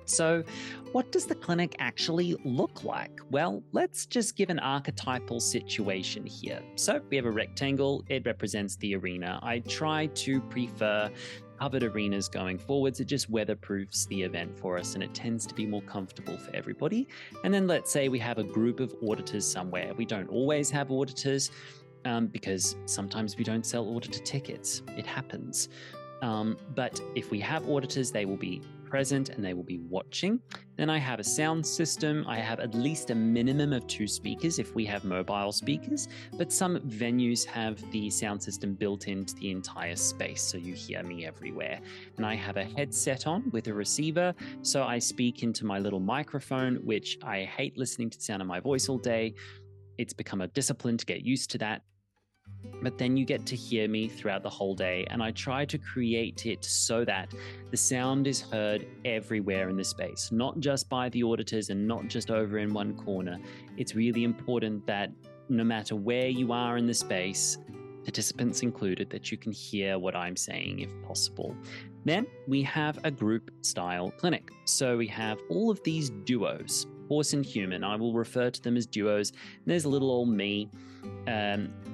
So, what does the clinic actually look like? Well, let's just give an archetypal situation here. So, we have a rectangle, it represents the arena. I try to prefer covered arenas going forwards. It just weatherproofs the event for us and it tends to be more comfortable for everybody. And then let's say we have a group of auditors somewhere. We don't always have auditors because sometimes we don't sell auditor tickets. It happens. But if we have auditors, they will be present and they will be watching. Then I have a sound system. I have at least a minimum of 2 speakers if we have mobile speakers, but some venues have the sound system built into the entire space, so you hear me everywhere. And I have a headset on with a receiver, so I speak into my little microphone, which I hate listening to the sound of my voice all day. It's become a discipline to get used to that. But then you get to hear me throughout the whole day, and I try to create it so that the sound is heard everywhere in the space, not just by the auditors and not just over in one corner. It's really important that no matter where you are in the space, participants included, that you can hear what I'm saying if possible. Then we have a group style clinic. So we have all of these duos, horse and human. I will refer to them as duos. And there's a little old me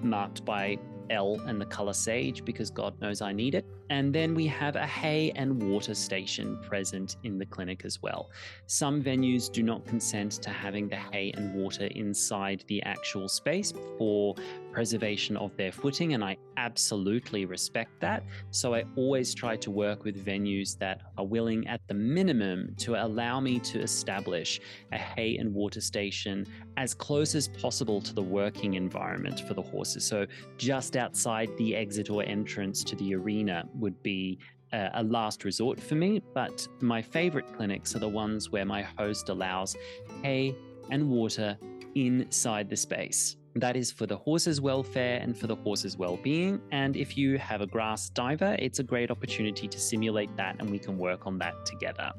marked by L and the color sage because God knows I need it. And then we have a hay and water station present in the clinic as well. Some venues do not consent to having the hay and water inside the actual space for preservation of their footing, and I absolutely respect that. So I always try to work with venues that are willing at the minimum to allow me to establish a hay and water station as close as possible to the working environment for the horses. So just outside the exit or entrance to the arena would be a last resort for me, but my favorite clinics are the ones where my host allows hay and water inside the space. That is for the horse's welfare and for the horse's well-being. And if you have a grass diver, it's a great opportunity to simulate that, and we can work on that together.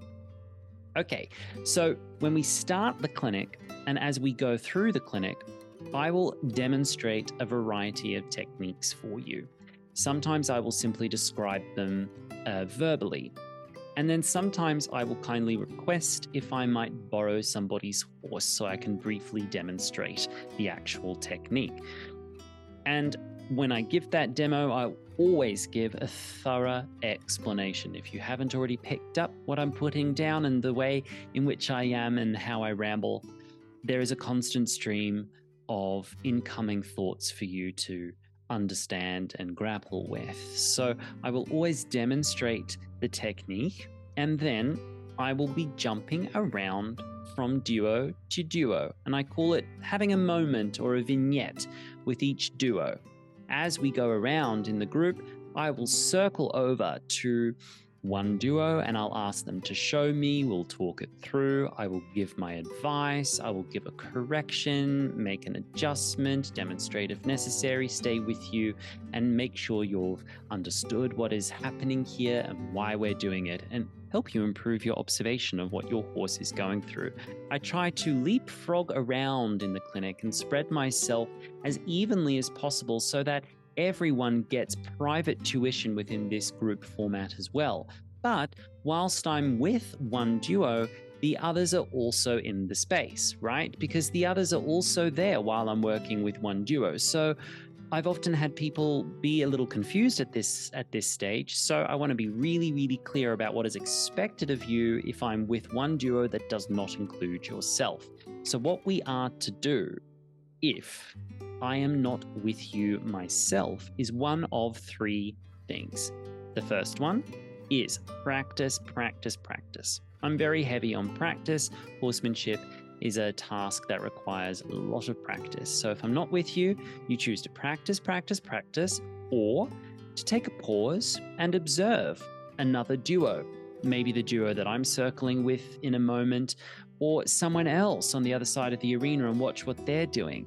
Okay, so when we start the clinic and as we go through the clinic, I will demonstrate a variety of techniques for you. Sometimes I will simply describe them verbally. And then sometimes I will kindly request if I might borrow somebody's horse so I can briefly demonstrate the actual technique. And when I give that demo, I always give a thorough explanation. If you haven't already picked up what I'm putting down and the way in which I am and how I ramble, there is a constant stream of incoming thoughts for you to understand and grapple with. So I will always demonstrate the technique, and then I will be jumping around from duo to duo, and I call it having a moment or a vignette with each duo. As we go around in the group, I will circle over to one duo and I'll ask them to show me. We'll talk it through. I will give my advice. I will give a correction, make an adjustment, demonstrate if necessary, stay with you and make sure you've understood what is happening here and why we're doing it, and help you improve your observation of what your horse is going through. I try to leapfrog around in the clinic and spread myself as evenly as possible so that everyone gets private tuition within this group format as well. But whilst I'm with one duo, the others are also in the space, right? Because the others are also there while I'm working with one duo. So I've often had people be a little confused at this stage. So I want to be really, really clear about what is expected of you if I'm with one duo that does not include yourself. So what we are to do if I am not with you myself is one of 3 things. The first one is practice, practice, practice. I'm very heavy on practice. Horsemanship is a task that requires a lot of practice. So if I'm not with you, you choose to practice, practice, practice, or to take a pause and observe another duo. Maybe the duo that I'm circling with in a moment, or someone else on the other side of the arena and watch what they're doing.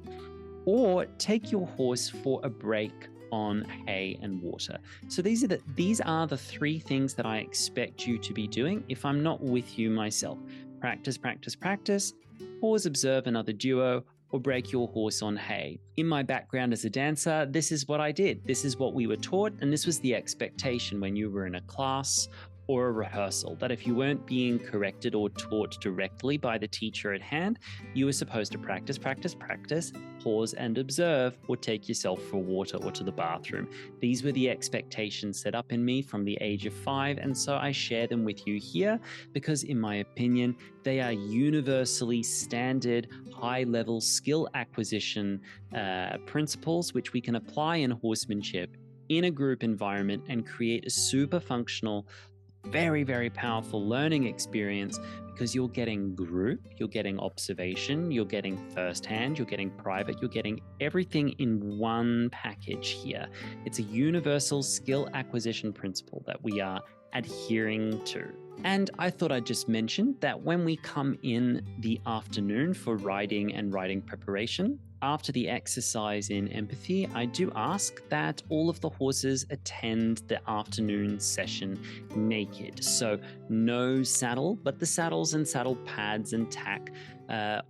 Or take your horse for a break on hay and water. So these are the 3 things that I expect you to be doing if I'm not with you myself. Practice, practice, practice, pause, observe another duo, or break your horse on hay. In my background as a dancer, this is what I did. This is what we were taught, and this was the expectation when you were in a class or a rehearsal, that if you weren't being corrected or taught directly by the teacher at hand, you were supposed to practice, practice, practice, pause and observe, or take yourself for water or to the bathroom. These were the expectations set up in me from the age of 5, and so I share them with you here because, in my opinion, they are universally standard, high-level skill acquisition principles which we can apply in horsemanship in a group environment and create a super functional, very, very powerful learning experience, because you're getting group, you're getting observation, you're getting firsthand, you're getting private, you're getting everything in one package here. It's a universal skill acquisition principle that we are adhering to. And I thought I'd just mention that when we come in the afternoon for riding and riding preparation, after the exercise in empathy, I do ask that all of the horses attend the afternoon session naked. So no saddle, but the saddles and saddle pads and tack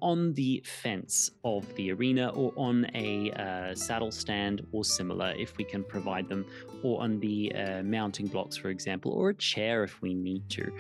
on the fence of the arena, or on a saddle stand or similar if we can provide them, or on the mounting blocks, for example, or a chair if we need to.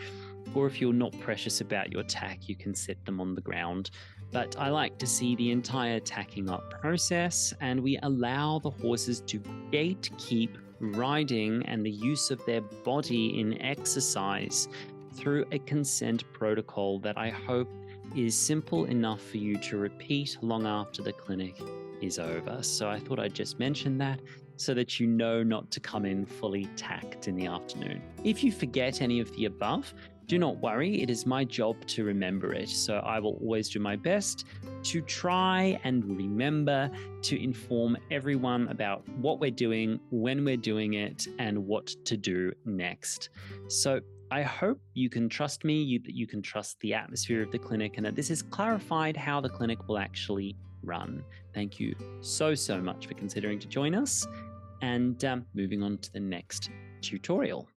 Or if you're not precious about your tack, you can set them on the ground. But I like to see the entire tacking up process, and we allow the horses to gatekeep riding and the use of their body in exercise through a consent protocol that I hope is simple enough for you to repeat long after the clinic is over. So I thought I'd just mention that so that you know not to come in fully tacked in the afternoon. If you forget any of the above, do not worry, it is my job to remember it. So I will always do my best to try and remember to inform everyone about what we're doing, when we're doing it, and what to do next. So I hope you can trust me, that you can trust the atmosphere of the clinic, and that this has clarified how the clinic will actually run. Thank you so much for considering to join us, and moving on to the next tutorial.